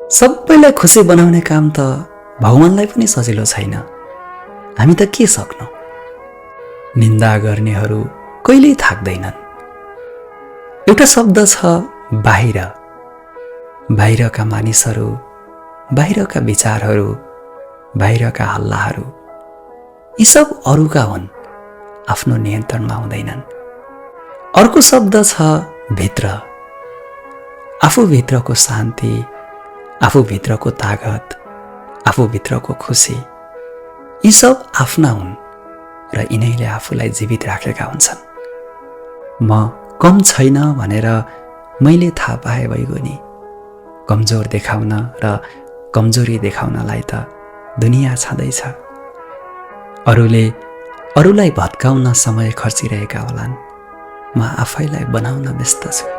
सबैलाई खुसी बनाउने काम त भगवानलाई पनि सजिलो छैन। हामी त के सक्नु? निन्दा गर्नेहरू कहिल्यै थाक्दैनन्। एउटा शब्द छ बाहिर। बाहिरका मानिसहरू, बाहिरका विचारहरू, बाहिरका हल्लाहरू, यी सब अरूका हुन्, आफ्नो नियन्त्रणमा हुँदैनन्। अर्को शब्द छ भित्र। आफूभित्रको शान्ति, आफूभित्रको तागत, आफूभित्रको खुसी, यी सब आफ्ना हुन् र यिनैले आफूलाई जीवित राखेका हुन्छन्। म कम छैन भनेर मैले थाहा पाए भइगयो। कमजोर देखाउन र कमजोरी देखाउनलाई त दुनिया छँदैछ। अरूले अरूलाई भत्काउन समय खर्चिरहेका होलान्, म आफैलाई बनाउन व्यस्त छु।